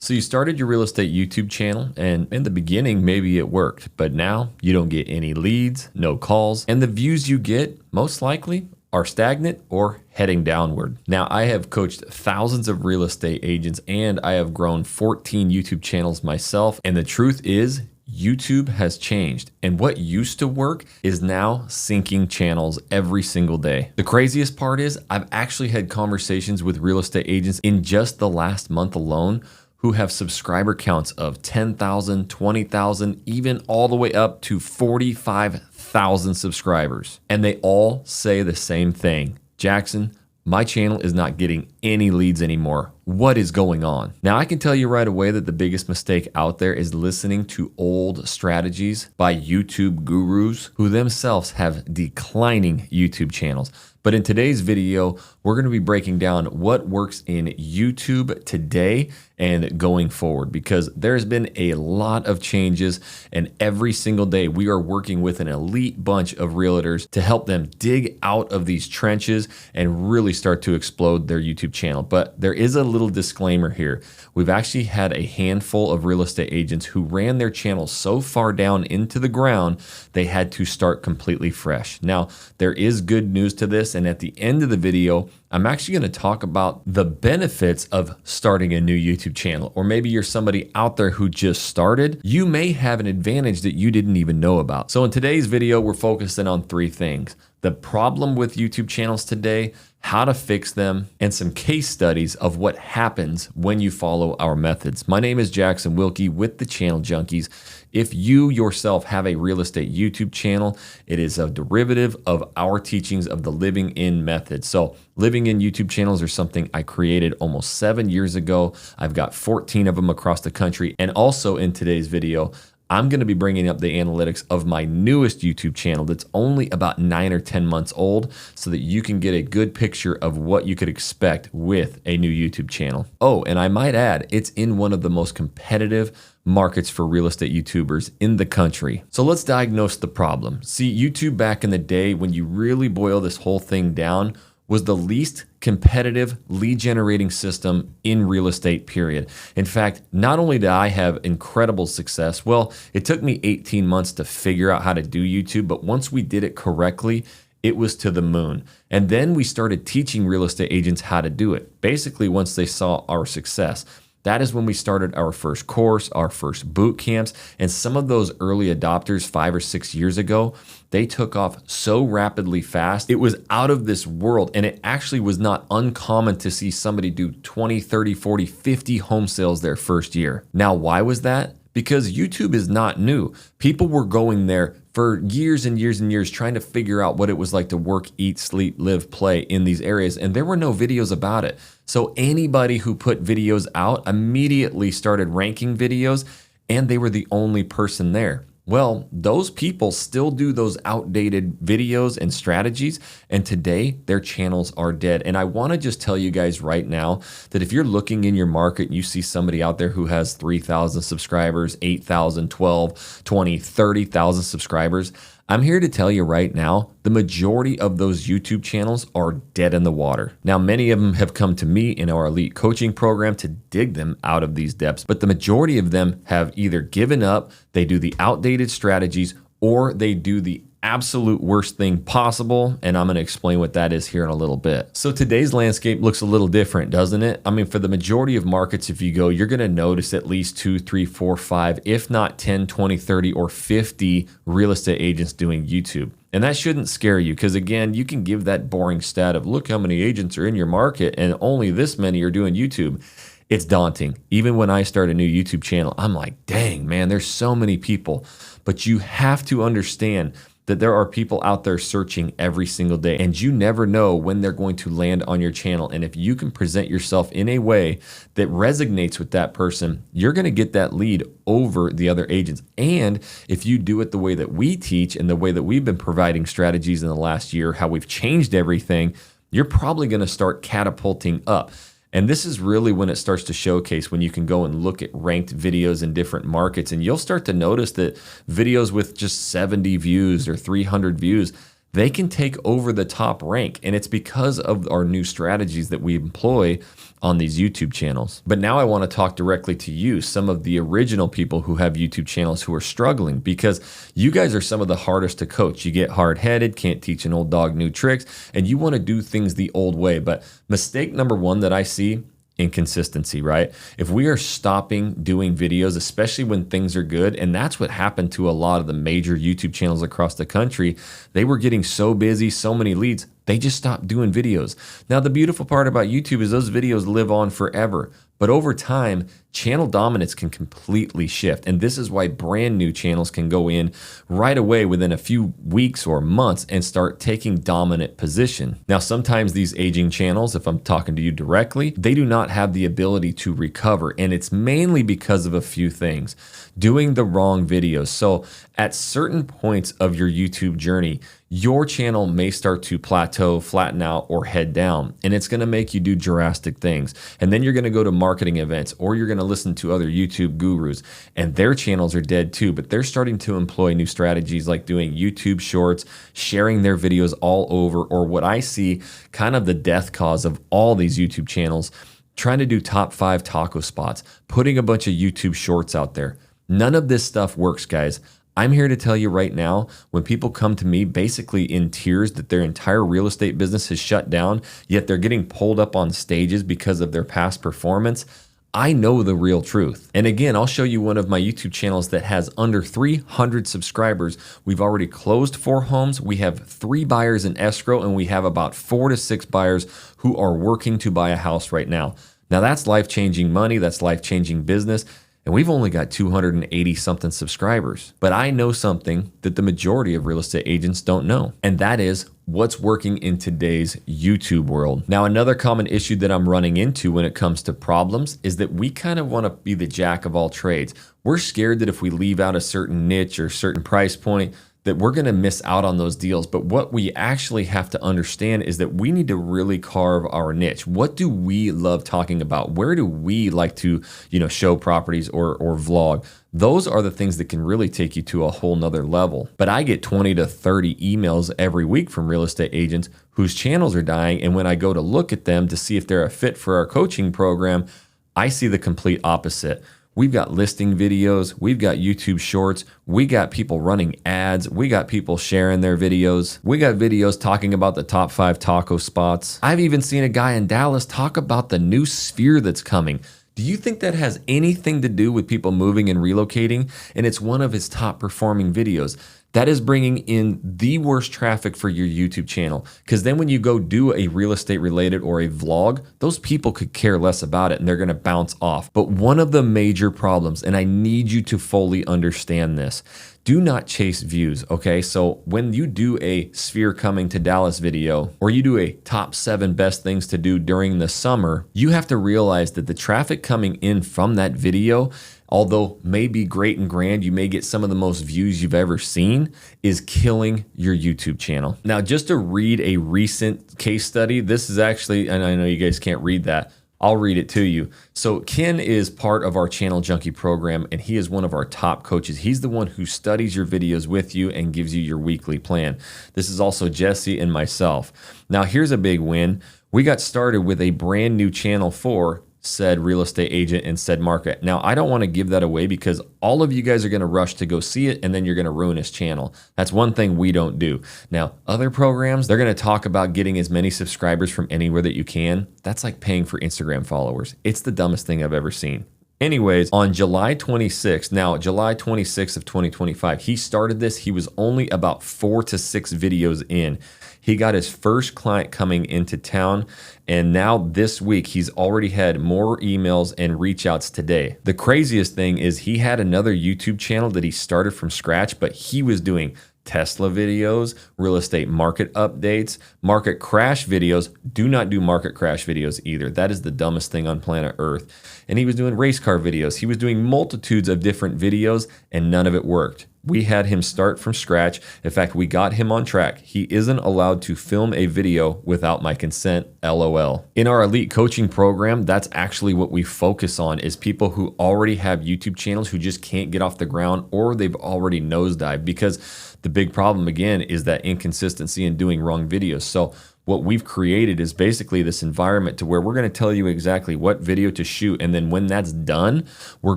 So you started your real estate YouTube channel, and in the beginning, maybe it worked, but now you don't get any leads, no calls, and the views you get most likely are stagnant or heading downward. Now, I have coached thousands of real estate agents and I have grown 14 YouTube channels myself. And the truth is, YouTube has changed, and what used to work is now sinking channels every single day. The craziest part is I've actually had conversations with real estate agents in just the last month alone who have subscriber counts of 10,000, 20,000, even all the way up to 45,000 subscribers. And they all say the same thing. Jackson, my channel is not getting any leads anymore. What is going on? Now, I can tell you right away that the biggest mistake out there is listening to old strategies by YouTube gurus who themselves have declining YouTube channels. But in today's video, we're going to be breaking down what works in YouTube today and going forward, because there's been a lot of changes, and every single day we are working with an elite bunch of realtors to help them dig out of these trenches and really start to explode their YouTube channel. But there is a little disclaimer here. We've actually had a handful of real estate agents who ran their channel so far down into the ground, they had to start completely fresh. Now, there is good news to this, and at the end of the video, I'm actually going to talk about the benefits of starting a new YouTube channel. Or maybe you're somebody out there who just started. You may have an advantage that you didn't even know about. So in today's video, we're focusing on three things: the problem with YouTube channels today, how to fix them, and some case studies of what happens when you follow our methods. My name is Jackson Wilkie with the Channel Junkies. If you yourself have a real estate YouTube channel, it is a derivative of our teachings of the Living In method. So Living In YouTube channels are something I created almost 7 years ago. I've got 14 of them across the country. And also in today's video, I'm going to be bringing up the analytics of my newest YouTube channel that's only about 9 or 10 months old, so that you can get a good picture of what you could expect with a new YouTube channel. Oh, and I might add, it's in one of the most competitive markets for real estate YouTubers in the country. So let's diagnose the problem. See, YouTube back in the day, when you really boil this whole thing down, was the least competitive lead generating system in real estate, period. In fact, not only did I have incredible success, well, it took me 18 months to figure out how to do YouTube, but once we did it correctly, it was to the moon. And then we started teaching real estate agents how to do it. Basically, once they saw our success, that is when we started our first course, our first boot camps, and some of those early adopters 5 or 6 years ago, they took off so rapidly fast. It was out of this world, and it actually was not uncommon to see somebody do 20, 30, 40, 50 home sales their first year. Now, why was that? Because YouTube is not new. People were going there for years and years and years trying to figure out what it was like to work, eat, sleep, live, play in these areas, and there were no videos about it. So anybody who put videos out immediately started ranking videos, and they were the only person there. Well, those people still do those outdated videos and strategies, and today their channels are dead. And I want to just tell you guys right now that if you're looking in your market and you see somebody out there who has 3,000 subscribers, 8,000, 12, 20, 30,000 subscribers, I'm here to tell you right now, the majority of those YouTube channels are dead in the water. Now, many of them have come to me in our elite coaching program to dig them out of these depths, but the majority of them have either given up, they do the outdated strategies, or they do the absolute worst thing possible, and I'm going to explain what that is here in a little bit. So today's landscape looks a little different, doesn't it? I mean, for the majority of markets, if you go, you're going to notice at least 2, 3, 4, 5, if not 10, 20, 30, or 50 real estate agents doing YouTube. And that shouldn't scare you, because again, you can give that boring stat of look how many agents are in your market and only this many are doing YouTube. It's daunting. Even when I start a new YouTube channel, I'm like, dang, man, there's so many people. But you have to understand that there are people out there searching every single day, and you never know when they're going to land on your channel. And if you can present yourself in a way that resonates with that person, you're going to get that lead over the other agents. And if you do it the way that we teach and the way that we've been providing strategies in the last year, how we've changed everything, you're probably going to start catapulting up. And this is really when it starts to showcase, when you can go and look at ranked videos in different markets, and you'll start to notice that videos with just 70 views or 300 views, they can take over the top rank. And it's because of our new strategies that we employ on these YouTube channels. But now I want to talk directly to you, some of the original people who have YouTube channels who are struggling, because you guys are some of the hardest to coach. You get hard-headed, can't teach an old dog new tricks, and you want to do things the old way. But mistake number one that I see, inconsistency, right? If we are stopping doing videos, especially when things are good, and that's what happened to a lot of the major YouTube channels across the country, they were getting so busy, so many leads, they just stopped doing videos. Now, the beautiful part about YouTube is those videos live on forever. But over time, channel dominance can completely shift. And this is why brand new channels can go in right away within a few weeks or months and start taking dominant position. Now, sometimes these aging channels, if I'm talking to you directly, they do not have the ability to recover. And it's mainly because of a few things. Doing the wrong videos. So at certain points of your YouTube journey, your channel may start to plateau, flatten out, or head down. And it's gonna make you do drastic things. And then you're gonna go to marketing events, or you're gonna listen to other YouTube gurus, and their channels are dead too, but they're starting to employ new strategies like doing YouTube shorts, sharing their videos all over, or what I see kind of the death cause of all these YouTube channels, trying to do top 5 taco spots, putting a bunch of YouTube shorts out there. None of this stuff works, guys. I'm here to tell you right now, when people come to me basically in tears that their entire real estate business has shut down, yet they're getting pulled up on stages because of their past performance, I know the real truth. And again, I'll show you one of my YouTube channels that has under 300 subscribers. We've already closed 4 homes. We have 3 buyers in escrow, and we have about 4 to 6 buyers who are working to buy a house right now. Now that's life-changing money. That's life-changing business. And we've only got 280 something subscribers. But I know something that the majority of real estate agents don't know. And that is what's working in today's YouTube world. Now, another common issue that I'm running into when it comes to problems is that we kind of want to be the jack of all trades. We're scared that if we leave out a certain niche or certain price point, that we're going to miss out on those deals. But what we actually have to understand is that we need to really carve our niche. What do we love talking about? Where do we like to, show properties or vlog? Those are the things that can really take you to a whole nother level. But I get 20 to 30 emails every week from real estate agents whose channels are dying. And when I go to look at them to see if they're a fit for our coaching program, I see the complete opposite. We've got listing videos, we've got YouTube shorts, we got people running ads, we got people sharing their videos, we got videos talking about the top 5 taco spots. I've even seen a guy in Dallas talk about the new sphere that's coming. Do you think that has anything to do with people moving and relocating? And it's one of his top performing videos. That is bringing in the worst traffic for your YouTube channel. Because then when you go do a real estate related or a vlog, those people could care less about it and they're gonna bounce off. But one of the major problems, and I need you to fully understand this, do not chase views, okay? So when you do a Sphere Coming to Dallas video, or you do a top 7 best things to do during the summer, you have to realize that the traffic coming in from that video, although may be great and grand, you may get some of the most views you've ever seen, is killing your YouTube channel. Now, just to read a recent case study, this is actually, and I know you guys can't read that, I'll read it to you. So Ken is part of our Channel Junkie program, and he is one of our top coaches. He's the one who studies your videos with you and gives you your weekly plan. This is also Jesse and myself. Now, here's a big win. We got started with a brand new channel for said real estate agent and said market. Now, I don't want to give that away because all of you guys are going to rush to go see it and then you're going to ruin his channel. That's one thing we don't do. Now, other programs, they're going to talk about getting as many subscribers from anywhere that you can. That's like paying for Instagram followers. It's the dumbest thing I've ever seen. Anyways, on July 26th, now July 26th of 2025, he started this. He was only about 4 to 6 videos in. He got his first client coming into town, and now this week he's already had more emails and reach outs today. The craziest thing is he had another YouTube channel that he started from scratch, but he was doing Tesla videos, real estate market updates, market crash videos. Do not do market crash videos either. That is the dumbest thing on planet Earth. And he was doing race car videos. He was doing multitudes of different videos and none of it worked. We had him start from scratch. In fact, we got him on track. He isn't allowed to film a video without my consent, LOL. In our elite coaching program, that's actually what we focus on, is people who already have YouTube channels who just can't get off the ground, or they've already nosedived, because the big problem again is that inconsistency in doing wrong videos. So what we've created is basically this environment to where we're going to tell you exactly what video to shoot. And then when that's done, we're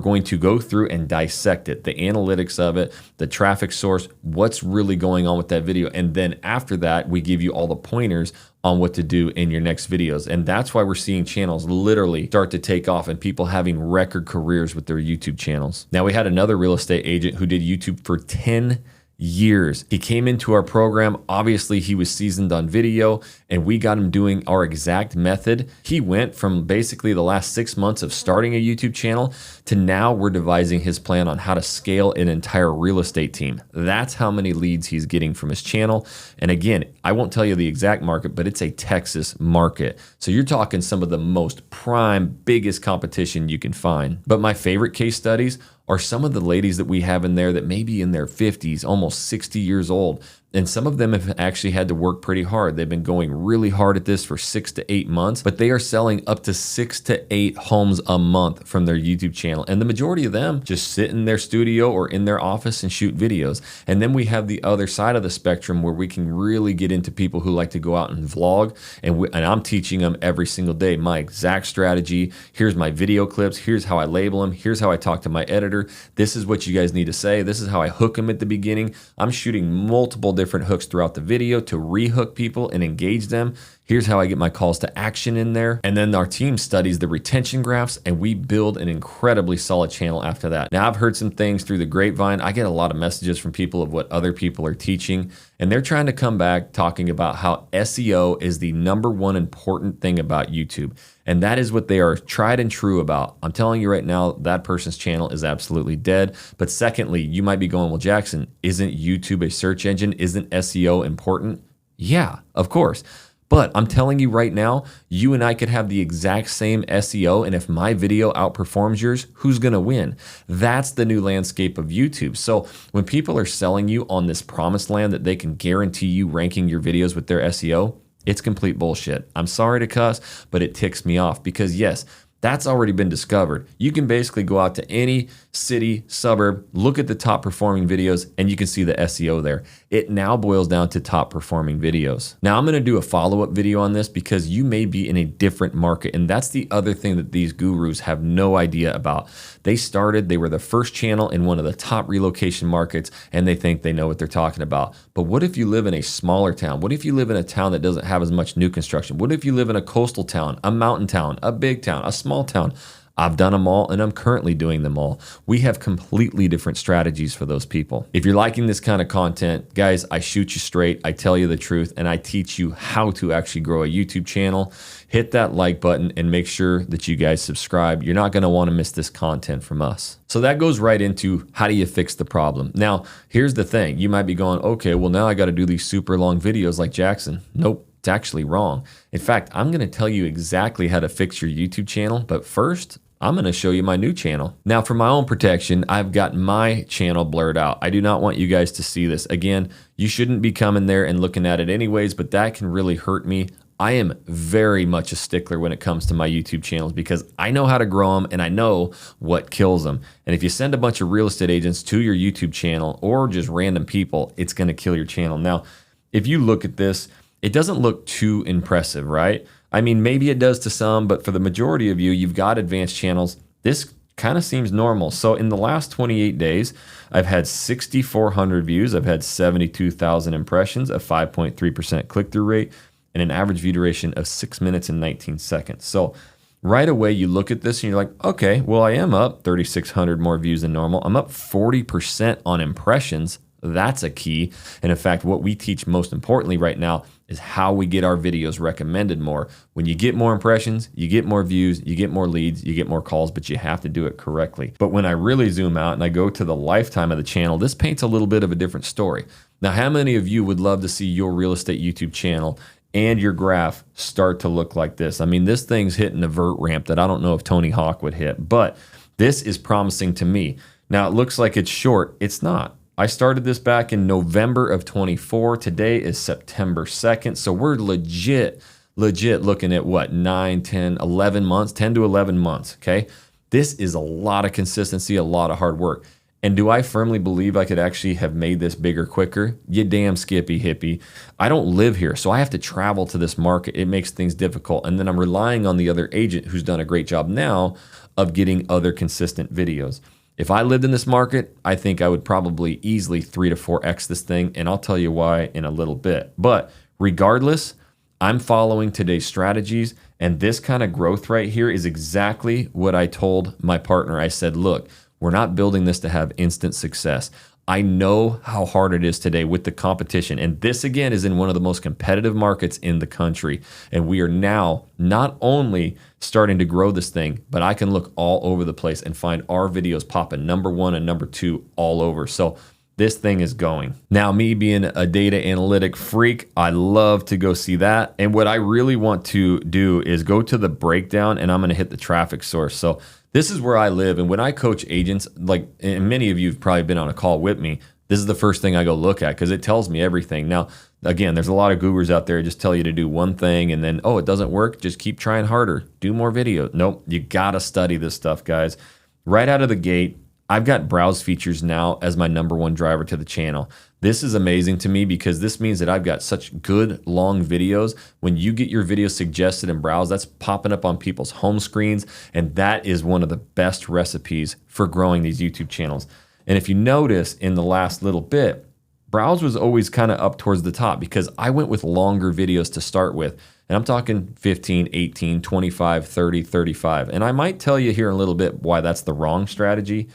going to go through and dissect it, the analytics of it, the traffic source, what's really going on with that video. And then after that, we give you all the pointers on what to do in your next videos. And that's why we're seeing channels literally start to take off and people having record careers with their YouTube channels. Now, we had another real estate agent who did YouTube for 10 years. He came into our program. Obviously, he was seasoned on video, and we got him doing our exact method. He went from basically the last 6 months of starting a YouTube channel to now we're devising his plan on how to scale an entire real estate team. That's how many leads he's getting from his channel. And again, I won't tell you the exact market, but it's a Texas market. So you're talking some of the most prime, biggest competition you can find. But my favorite case studies are some of the ladies that we have in there that may be in their 50s, almost 60 years old. And some of them have actually had to work pretty hard. They've been going really hard at this for 6 to 8 months, but they are selling up to 6 to 8 homes a month from their YouTube channel. And the majority of them just sit in their studio or in their office and shoot videos. And then we have the other side of the spectrum where we can really get into people who like to go out and vlog. And I'm teaching them every single day my exact strategy. Here's my video clips. Here's how I label them. Here's how I talk to my editor. This is what you guys need to say. This is how I hook them at the beginning. I'm shooting multiple different hooks throughout the video to rehook people and engage them. Here's how I get my calls to action in there. And then our team studies the retention graphs, and we build an incredibly solid channel after that. Now, I've heard some things through the grapevine. I get a lot of messages from people of what other people are teaching, and they're trying to come back talking about how SEO is the #1 important thing about YouTube. And that is what they are tried and true about. I'm telling you right now, that person's channel is absolutely dead. But secondly, you might be going, well, Jackson, isn't YouTube a search engine? Isn't SEO important? Yeah, of course. But I'm telling you right now, you and I could have the exact same SEO, and if my video outperforms yours, who's gonna win? That's the new landscape of YouTube. So when people are selling you on this promised land that they can guarantee you ranking your videos with their SEO, it's complete bullshit. I'm sorry to cuss, but it ticks me off because yes, that's already been discovered. You can basically go out to any city, suburb, look at the top performing videos, and you can see the SEO there. It now boils down to top performing videos. Now I'm gonna do a follow-up video on this because you may be in a different market, and that's the other thing that these gurus have no idea about. They were the first channel in one of the top relocation markets, and they think they know what they're talking about. But what if you live in a smaller town? What if you live in a town that doesn't have as much new construction? What if you live in a coastal town, a mountain town, a big town, a small town? I've done them all, and I'm currently doing them all. We have completely different strategies for those people. If you're liking this kind of content, guys, I shoot you straight, I tell you the truth, and I teach you how to actually grow a YouTube channel. Hit that like button and make sure that you guys subscribe. You're not gonna wanna miss this content from us. So that goes right into how do you fix the problem? Now, here's the thing. You might be going, okay, well now I gotta do these super long videos like Jackson. Nope. It's actually wrong. In fact, I'm gonna tell you exactly how to fix your YouTube channel, but first, I'm gonna show you my new channel. Now, for my own protection, I've got my channel blurred out. I do not want you guys to see this. Again, you shouldn't be coming there and looking at it anyways, but that can really hurt me. I am very much a stickler when it comes to my YouTube channels because I know how to grow them and I know what kills them. And if you send a bunch of real estate agents to your YouTube channel or just random people, it's gonna kill your channel. Now, if you look at this, it doesn't look too impressive, right? I mean, maybe it does to some, but for the majority of you, you've got advanced channels. This kind of seems normal. So in the last 28 days, I've had 6,400 views. I've had 72,000 impressions, a 5.3% click-through rate, and an average view duration of 6 minutes and 19 seconds. So right away, you look at this and you're like, okay, well, I am up 3,600 more views than normal. I'm up 40% on impressions. That's a key. And in fact, what we teach most importantly right now is how we get our videos recommended more. When you get more impressions, you get more views, you get more leads, you get more calls, but you have to do it correctly. But when I really zoom out and I go to the lifetime of the channel, this paints a little bit of a different story. Now, how many of you would love to see your real estate YouTube channel and your graph start to look like this? I mean, this thing's hitting a vert ramp that I don't know if Tony Hawk would hit, but this is promising to me. Now, it looks like it's short. It's not. I started this back in November of 24. Today is September 2nd. So we're legit looking at what, 9, 10, 11 months, 10 to 11 months, okay? This is a lot of consistency, a lot of hard work. And do I firmly believe I could actually have made this bigger quicker? You damn skippy hippie. I don't live here, so I have to travel to this market. It makes things difficult. And then I'm relying on the other agent who's done a great job now of getting other consistent videos. If I lived in this market, I think I would probably easily 3 to 4x this thing, and I'll tell you why in a little bit. But regardless, I'm following today's strategies, and this kind of growth right here is exactly what I told my partner. I said, look, we're not building this to have instant success. I know how hard it is today with the competition. And this, again, is in one of the most competitive markets in the country. And we are now not only starting to grow this thing, but I can look all over the place and find our videos popping #1 and #2 all over. So this thing is going. Now, me being a data analytic freak, I love to go see that. And what I really want to do is go to the breakdown, and I'm going to hit the traffic source. So this is where I live. And when I coach agents, like, and many of you have probably been on a call with me, this is the first thing I go look at because it tells me everything. Now, again, there's a lot of gurus out there who just tell you to do one thing and then, oh, it doesn't work. Just keep trying harder. Do more videos. Nope. You got to study this stuff, guys. Right out of the gate, I've got browse features now as my #1 driver to the channel. This is amazing to me because this means that I've got such good long videos. When you get your videos suggested and browse, that's popping up on people's home screens. And that is one of the best recipes for growing these YouTube channels. And if you notice in the last little bit, browse was always kind of up towards the top because I went with longer videos to start with. And I'm talking 15, 18, 25, 30, 35. And I might tell you here in a little bit why that's the wrong strategy.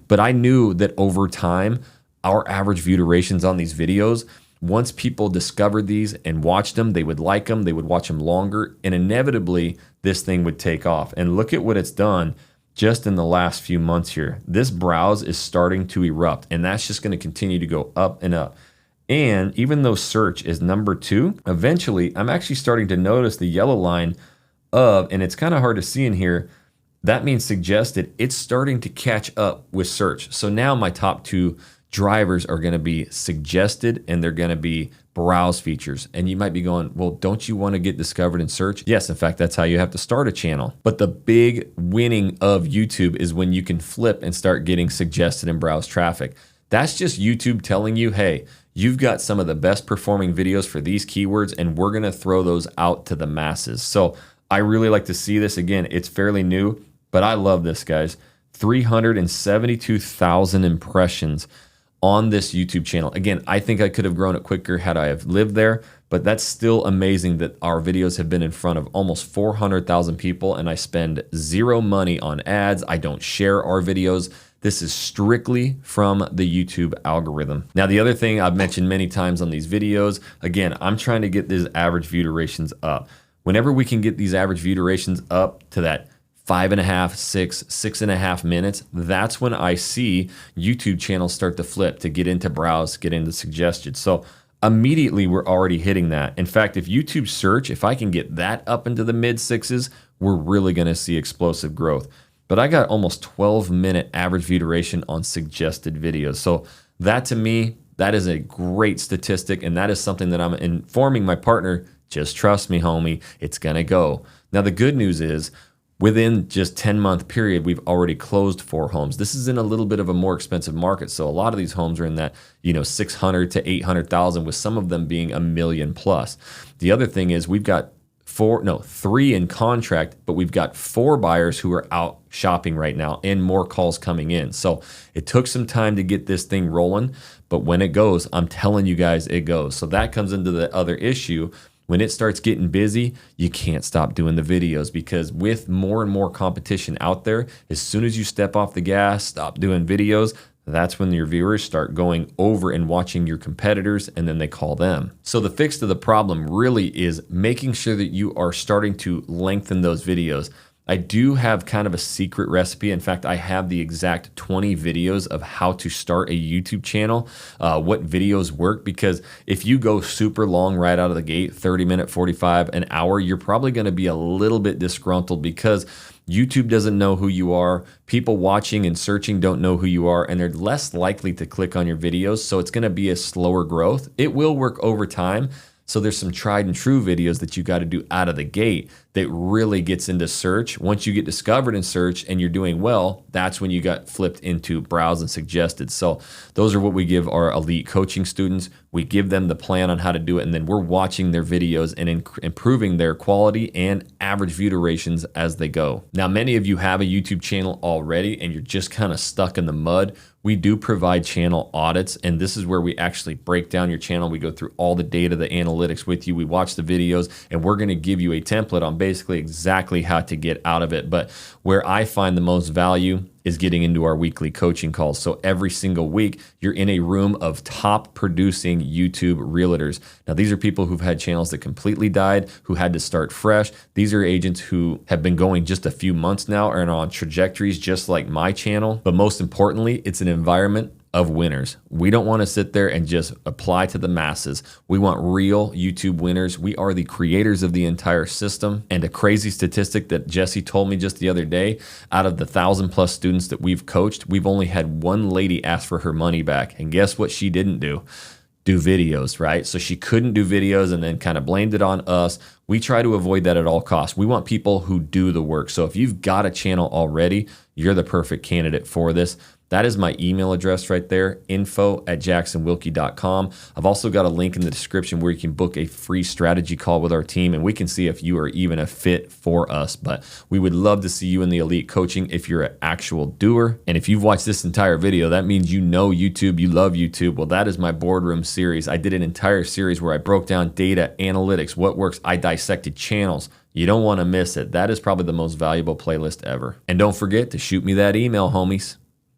But I knew that over time, our average view durations on these videos, once people discovered these and watched them, they would like them, they would watch them longer, and inevitably this thing would take off. And look at what it's done just in the last few months here. This browse is starting to erupt, and that's just going to continue to go up and up. And even though search is #2, eventually I'm actually starting to notice the yellow line of, and it's kind of hard to see in here, that means suggested, it's starting to catch up with search. So now my top 2 drivers are going to be suggested and they're going to be browse features. And you might be going, well, don't you want to get discovered in search? Yes, in fact, that's how you have to start a channel. But the big winning of YouTube is when you can flip and start getting suggested and browse traffic. That's just YouTube telling you, hey, you've got some of the best performing videos for these keywords and we're going to throw those out to the masses. So I really like to see this. Again, it's fairly new, but I love this, guys. 372,000 impressions on this YouTube channel. Again, I think I could have grown it quicker had I have lived there, but that's still amazing that our videos have been in front of almost 400,000 people and I spend zero money on ads. I don't share our videos. This is strictly from the YouTube algorithm. Now, the other thing I've mentioned many times on these videos, again, I'm trying to get these average view durations up. Whenever we can get these average view durations up to that 5.5, 6.5 minutes, that's when I see YouTube channels start to flip to get into browse, get into suggested. So immediately we're already hitting that. In fact, if YouTube search, if I can get that up into the mid-6s, we're really gonna see explosive growth. But I got almost 12-minute average view duration on suggested videos. So that to me, that is a great statistic, and that is something that I'm informing my partner, just trust me, homie, it's gonna go. Now the good news is, within just 10-month period, we've already closed 4 homes. This is in a little bit of a more expensive market. So a lot of these homes are in that, 600 to 800,000, with some of them being $1 million plus. The other thing is we've got 3 in contract, but we've got 4 buyers who are out shopping right now and more calls coming in. So it took some time to get this thing rolling, but when it goes, I'm telling you guys, it goes. So that comes into the other issue. When it starts getting busy, you can't stop doing the videos, because with more and more competition out there, as soon as you step off the gas, stop doing videos, that's when your viewers start going over and watching your competitors, and then they call them. So the fix to the problem really is making sure that you are starting to lengthen those videos. I do have kind of a secret recipe. In fact, I have the exact 20 videos of how to start a YouTube channel, what videos work, because if you go super long right out of the gate, 30 minute, 45, an hour, you're probably gonna be a little bit disgruntled, because YouTube doesn't know who you are. People watching and searching don't know who you are, and they're less likely to click on your videos. So it's going to be a slower growth. It will work over time. So there's some tried and true videos that you got to do out of the gate that really gets into search. Once you get discovered in search and you're doing well, that's when you got flipped into browse and suggested. So those are what we give our elite coaching students. We give them the plan on how to do it, and then we're watching their videos and improving their quality and average view durations as they go. Now, many of you have a YouTube channel already and you're just kind of stuck in the mud. We do provide channel audits, and this is where we actually break down your channel. We go through all the data, the analytics with you. We watch the videos, and we're going to give you a template on basically exactly how to get out of it. But where I find the most value is getting into our weekly coaching calls. So every single week, you're in a room of top producing YouTube realtors. Now, these are people who've had channels that completely died, who had to start fresh. These are agents who have been going just a few months now and are on trajectories just like my channel. But most importantly, it's an environment of winners. We don't want to sit there and just apply to the masses. We want real YouTube winners. We are the creators of the entire system. And a crazy statistic that Jesse told me just the other day, out of the 1,000+ students that we've coached, we've only had one lady ask for her money back. And guess what she didn't do? Do videos, right? So she couldn't do videos and then kind of blamed it on us. We try to avoid that at all costs. We want people who do the work. So if you've got a channel already, you're the perfect candidate for this. That is my email address right there, info@jacksonwilkie.com. I've also got a link in the description where you can book a free strategy call with our team, and we can see if you are even a fit for us. But we would love to see you in the elite coaching if you're an actual doer. And if you've watched this entire video, that means you know YouTube, you love YouTube. Well, that is my boardroom series. I did an entire series where I broke down data, analytics, what works. I dissected channels. You don't want to miss it. That is probably the most valuable playlist ever. And don't forget to shoot me that email, homies.